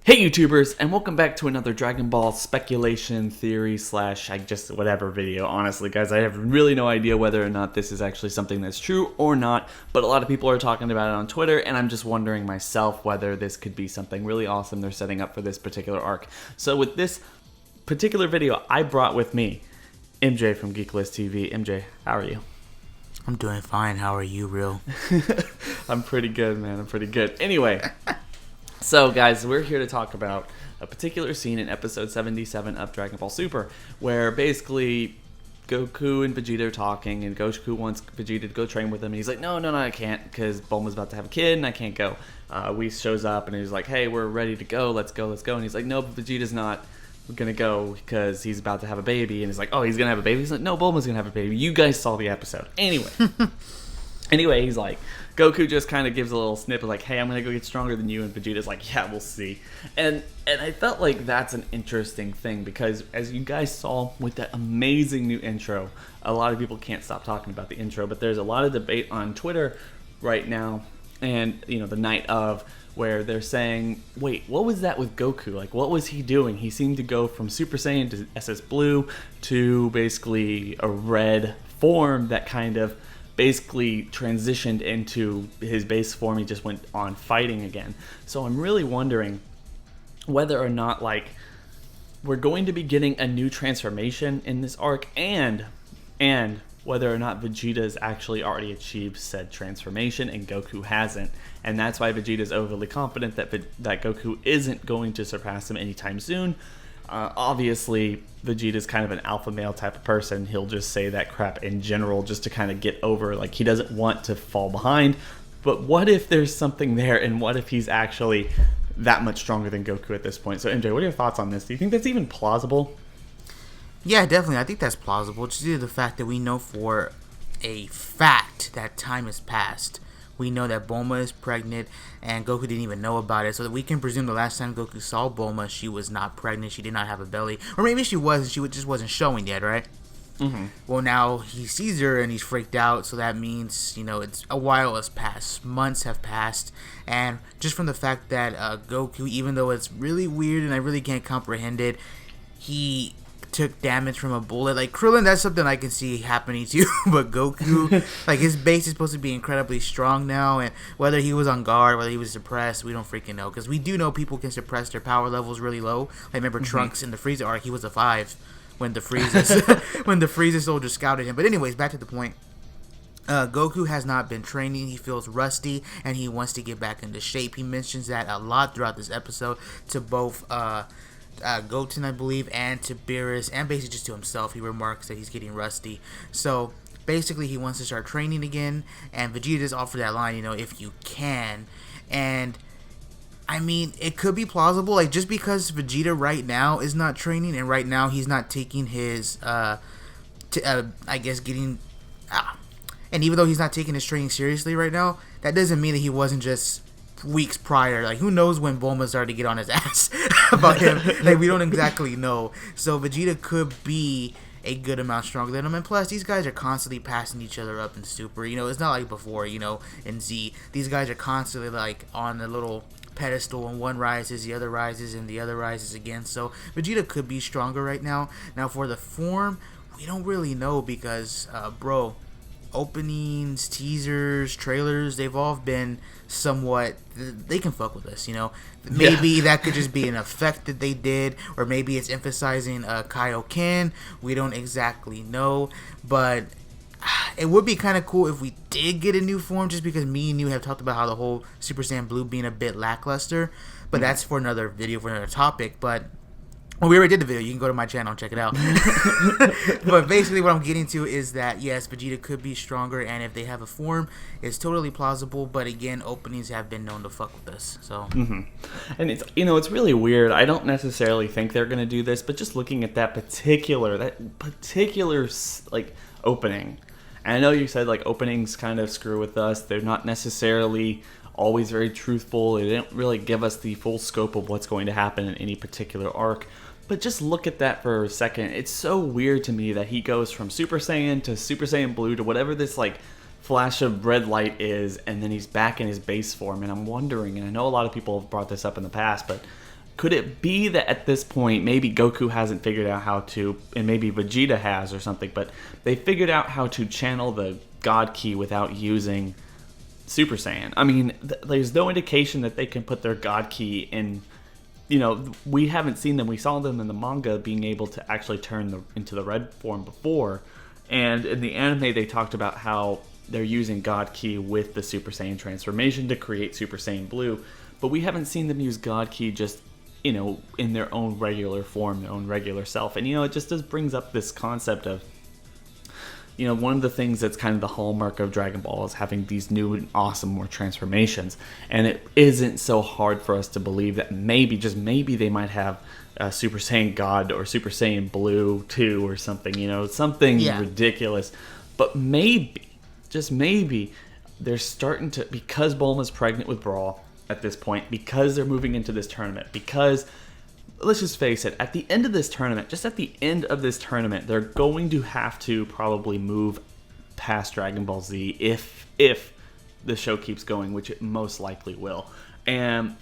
Hey YouTubers, and welcome back to another Dragon Ball speculation theory slash whatever video. Honestly guys, I have really no idea whether or not this is actually something that's true or not, but a lot of people are talking about it on Twitter, and I'm just wondering myself whether this could be something really awesome they're setting up for this particular arc. So with this particular video, I brought with me MJ from GeekList TV. MJ, how are you? I'm doing fine. How are you, Real? I'm pretty good, man. I'm pretty good. Anyway. So, guys, we're here to talk about a particular scene in episode 77 of Dragon Ball Super, where basically Goku and Vegeta are talking, and Goku wants Vegeta to go train with him, and he's like, no, I can't, because Bulma's about to have a kid, and I can't go. Whis shows up, and he's like, hey, we're ready to go, let's go, and he's like, no, but Vegeta's not gonna go, because he's about to have a baby, and he's like, oh, he's gonna have a baby? He's like, no, Bulma's gonna have a baby. You guys saw the episode. Anyway, he's like, Goku just kind of gives a little snippet like, hey, I'm going to go get stronger than you, and Vegeta's like, yeah, we'll see. And I felt like that's an interesting thing, because as you guys saw with that amazing new intro, a lot of people can't stop talking about the intro, but there's a lot of debate on Twitter right now, and, you know, the night of, where they're saying, wait, what was that with Goku? Like, what was he doing? He seemed to go from Super Saiyan to SS Blue to basically a red form that kind of basically transitioned into his base form. He just went on fighting again. So I'm really wondering whether or not, like, we're going to be getting a new transformation in this arc, and whether or not Vegeta's actually already achieved said transformation and Goku hasn't. And that's why Vegeta's overly confident that Goku isn't going to surpass him anytime soon. Obviously, Vegeta's kind of an alpha male type of person. He'll just say that crap in general just to kind of get over, like, he doesn't want to fall behind. But what if there's something there, and what if he's actually that much stronger than Goku at this point? So MJ, what are your thoughts on this? Do you think that's even plausible? Yeah, definitely. I think that's plausible. Just due to the fact that we know for a fact that time has passed. We know that Bulma is pregnant, and Goku didn't even know about it, so that we can presume the last time Goku saw Bulma, she was not pregnant, she did not have a belly. Or maybe she was, and she just wasn't showing yet, right? Mm-hmm. Well, now he sees her, and he's freaked out, so that means, you know, it's a while has passed. Months have passed, and just from the fact that Goku, even though it's really weird and I really can't comprehend it, he took damage from a bullet. Like, Krillin, that's something I can see happening too, but Goku, like, his base is supposed to be incredibly strong now, and whether he was on guard, whether he was suppressed, we don't freaking know, because we do know people can suppress their power levels really low. Like, remember Trunks in the Frieza arc, he was a 5 when the Frieza soldier scouted him. But anyways, back to the point. Goku has not been training. He feels rusty, and he wants to get back into shape. He mentions that a lot throughout this episode to both Goten, I believe, and to Beerus, and basically just to himself. He remarks that he's getting rusty. So basically he wants to start training again, and Vegeta's offered that line, you know, if you can. And I mean, it could be plausible, like, just because Vegeta right now is not training, and right now he's not taking his and even though he's not taking his training seriously right now, that doesn't mean that he wasn't just weeks prior. Like, who knows when Bulma started to get on his ass about him. Like, we don't exactly know. So Vegeta could be a good amount stronger than him, and plus these guys are constantly passing each other up in Super. You know, it's not like before, you know, in Z. These guys are constantly, like, on a little pedestal, and one rises, the other rises, and the other rises again. So Vegeta could be stronger right now. Now for the form, we don't really know, because openings, teasers, trailers, they've all been somewhat, they can fuck with us, you know. Maybe that could just be an effect that they did, or maybe it's emphasizing Kaioken. We don't exactly know, but it would be kind of cool if we did get a new form, just because me and you have talked about how the whole Super Saiyan Blue being a bit lackluster, but that's for another video, for another topic. But well, we already did the video. You can go to my channel and check it out. But basically what I'm getting to is that, yes, Vegeta could be stronger, and if they have a form, it's totally plausible. But again, openings have been known to fuck with us. So, And it's, you know, it's really weird. I don't necessarily think they're going to do this, but just looking at that particular like, opening. And I know you said, like, openings kind of screw with us. They're not necessarily always very truthful. They don't really give us the full scope of what's going to happen in any particular arc. But just look at that for a second. It's so weird to me that he goes from Super Saiyan to Super Saiyan Blue to whatever this, like, flash of red light is, and then he's back in his base form. And I'm wondering, and I know a lot of people have brought this up in the past, but Could it be that at this point, maybe Goku hasn't figured out how to, and maybe Vegeta has or something, but they figured out how to channel the God Ki without using Super Saiyan? I mean, there's no indication that they can put their God Ki in. You know, we haven't seen them. We saw them in the manga being able to actually turn into the red form before. And in the anime, they talked about how they're using God Ki with the Super Saiyan transformation to create Super Saiyan Blue. But we haven't seen them use God Ki just, you know, in their own regular form, their own regular self. And, you know, it just brings up this concept of, you know, one of the things that's kind of the hallmark of Dragon Ball is having these new and awesome more transformations. And it isn't so hard for us to believe that maybe, just maybe, they might have Super Saiyan God or Super Saiyan Blue 2 or something, you know, something ridiculous. But maybe, just maybe, they're starting to, because Bulma's pregnant with Brawl at this point, because they're moving into this tournament, because, let's just face it, at the end of this tournament, just at the end of this tournament, they're going to have to probably move past Dragon Ball Z if the show keeps going, which it most likely will. And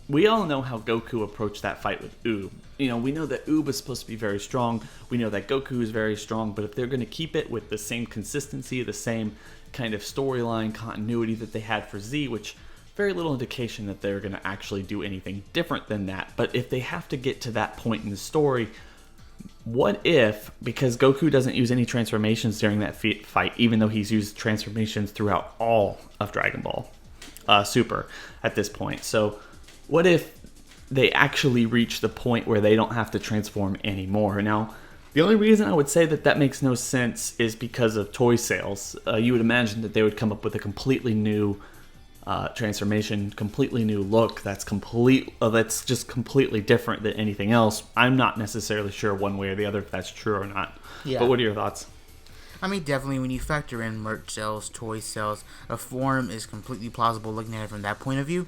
we all know how Goku approached that fight with Oob. You know, we know that Oob is supposed to be very strong. We know that Goku is very strong, but if they're going to keep it with the same consistency, the same kind of storyline continuity that they had for Z, which very little indication that they're going to actually do anything different than that. But if they have to get to that point in the story, what if, because Goku doesn't use any transformations during that fight, even though he's used transformations throughout all of Dragon Ball Super at this point. So what if they actually reach the point where they don't have to transform anymore? Now, the only reason I would say that makes no sense is because of toy sales. You would imagine that they would come up with a completely new transformation, completely new look that's just completely different than anything else. I'm not necessarily sure one way or the other if that's true or not. Yeah. But what are your thoughts? I mean, definitely when you factor in merch sales, toy sales, a form is completely plausible looking at it from that point of view.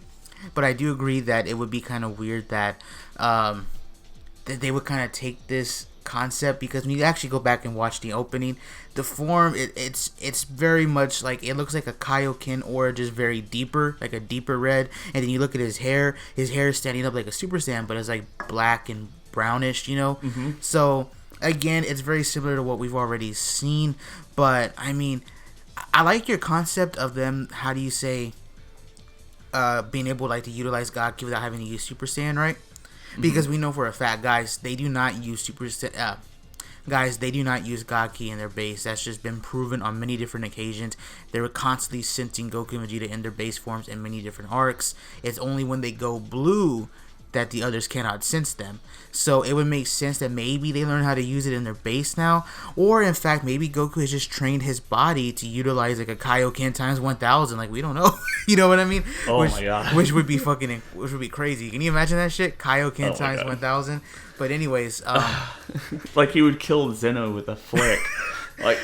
But I do agree that it would be kind of weird that they would kind of take this concept, because when you actually go back and watch the opening, the form it's very much like, it looks like a Kaioken or just very deeper, like a deeper red. And then you look at his hair is standing up like a Super Saiyan, but it's like black and brownish, you know. So again, it's very similar to what we've already seen. But I mean, I like your concept of them, how do you say, being able like to utilize God Ki without having to use Super Saiyan, right? Because we know for a fact, guys, they do not use they do not use God Ki in their base. That's just been proven on many different occasions. They were constantly sensing Goku and Vegeta in their base forms in many different arcs. It's only when they go blue that the others cannot sense them. So it would make sense that maybe they learn how to use it in their base now, or in fact maybe Goku has just trained his body to utilize like a Kaioken times 1000. Like, we don't know. You know what I mean? Oh my god. Which would be crazy. Can you imagine that shit? Kaioken times 1000. But anyways, like he would kill Zeno with a flick. Like,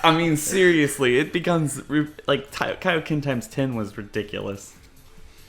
I mean, seriously, it becomes like Kaioken times 10 was ridiculous.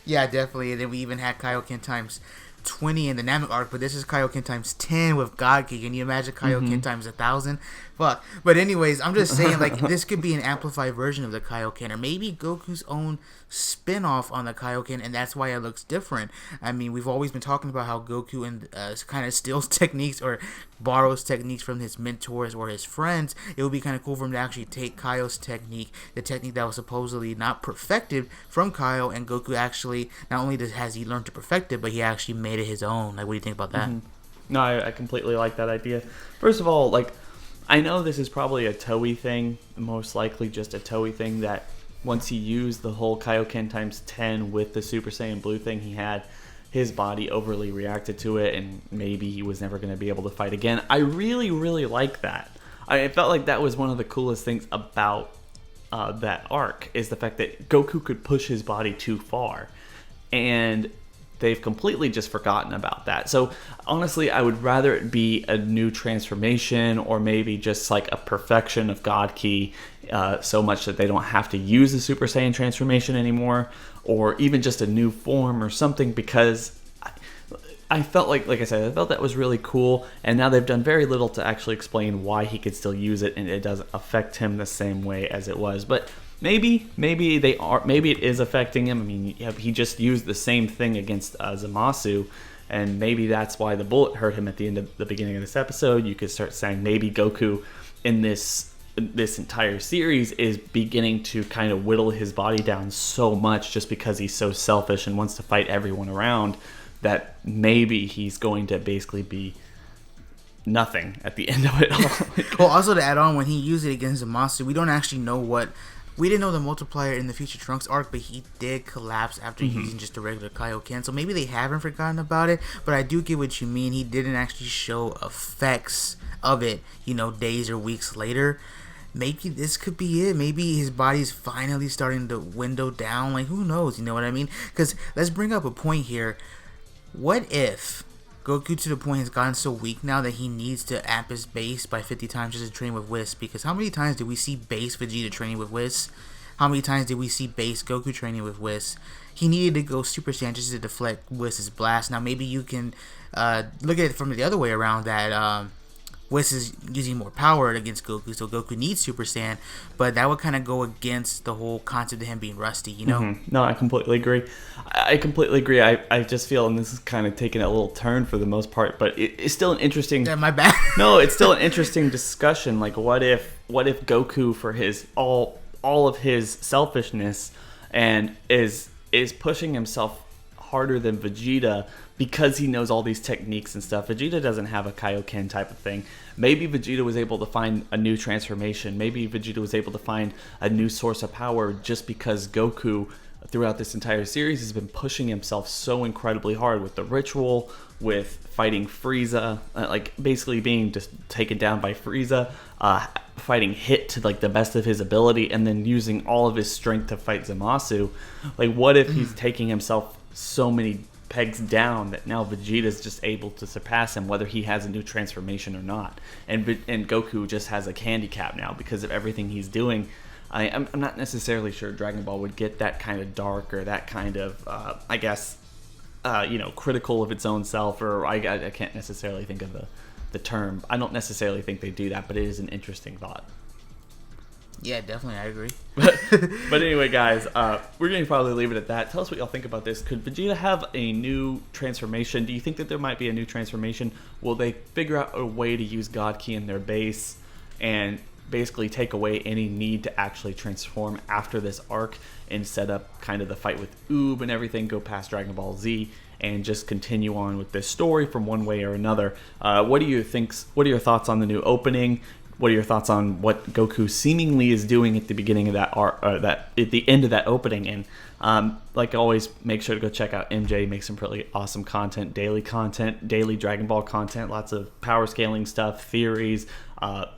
Yeah, definitely. And then we even had Kaioken times 20 in the Namek arc, but this is Kaioken times 10 with God Ki. Can you imagine Kaioken times 1000? Fuck. But anyways, I'm just saying, like, this could be an amplified version of the Kaioken, or maybe Goku's own spin-off on the Kaioken, and that's why it looks different. I mean, we've always been talking about how Goku kind of steals techniques or borrows techniques from his mentors or his friends. It would be kind of cool for him to actually take Kaio's technique, the technique that was supposedly not perfected from Kaio, and Goku actually, not only has he learned to perfect it, but he actually made it his own. Like, what do you think about that? No, I completely like that idea. First of all, like, I know this is probably a Toei thing, most likely just a Toei thing, that once he used the whole Kaioken times 10 with the Super Saiyan Blue thing he had, his body overly reacted to it, and maybe he was never going to be able to fight again. I really, really like that. I felt like that was one of the coolest things about that arc, is the fact that Goku could push his body too far. And they've completely just forgotten about that. So honestly, I would rather it be a new transformation, or maybe just like a perfection of God Ki, so much that they don't have to use the Super Saiyan transformation anymore, or even just a new form or something, because I felt like I said, I felt that was really cool, and now they've done very little to actually explain why he could still use it, and it doesn't affect him the same way as it was. But maybe it is affecting him. I mean, he just used the same thing against Zamasu, and maybe that's why the bullet hurt him at the beginning of this episode. You could start saying maybe Goku in this entire series is beginning to kind of whittle his body down so much just because he's so selfish and wants to fight everyone around, that maybe he's going to basically be nothing at the end of it all. Well, also to add on, when he used it against Zamasu, we don't actually know we didn't know the multiplier in the Future Trunks arc, but he did collapse after using just a regular Kaioken. So maybe they haven't forgotten about it, but I do get what you mean. He didn't actually show effects of it, days or weeks later. Maybe this could be it. Maybe his body's finally starting to window down. Like, who knows? You know what I mean? Because let's bring up a point here. What if Goku to the point has gotten so weak now that he needs to amp his base by 50 times just to train with Whis? Because how many times did we see base Vegeta training with Whis? How many times did we see base Goku training with Whis? He needed to go Super Saiyan just to deflect Whis' blast. Now maybe you can look at it from the other way around, that Whis is using more power against Goku, so Goku needs Super Saiyan, but that would kind of go against the whole concept of him being rusty, No, I completely agree. I just feel, and this is kind of taking a little turn for the most part, but it's still an interesting... Yeah, my bad. No, it's still an interesting discussion. Like, what if Goku, for his all of his selfishness, and is pushing himself harder than Vegeta because he knows all these techniques and stuff. Vegeta doesn't have a Kaioken type of thing. Maybe Vegeta was able to find a new transformation. Maybe Vegeta was able to find a new source of power just because Goku, throughout this entire series, has been pushing himself so incredibly hard with the ritual, with fighting Frieza, like basically being just taken down by Frieza, fighting Hit to like the best of his ability, and then using all of his strength to fight Zamasu. Like, what if he's taking himself so many pegs down that now Vegeta's just able to surpass him, whether he has a new transformation or not, and Goku just has a handicap now because of everything he's doing. I'm not necessarily sure Dragon Ball would get that kind of dark, or that kind of critical of its own self, or I can't necessarily think of the term. I don't necessarily think they do that, but it is an interesting thought. Yeah, definitely, I agree. But anyway, guys, we're going to probably leave it at that. Tell us what y'all think about this. Could Vegeta have a new transformation? Do you think that there might be a new transformation? Will they figure out a way to use God Ki in their base and basically take away any need to actually transform after this arc, and set up kind of the fight with Oob and everything, go past Dragon Ball Z, and just continue on with this story from one way or another? What do you think? What are your thoughts on the new opening? What are your thoughts on what Goku seemingly is doing at the beginning of that arc, at the end of that opening? And like always, make sure to go check out MJ. Make some pretty awesome content, daily Dragon Ball content, lots of power scaling stuff, theories,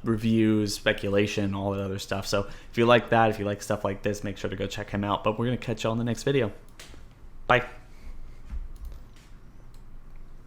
reviews, speculation, all that other stuff. So if you like that, if you like stuff like this, make sure to go check him out. But we're gonna catch you on the next video. Bye.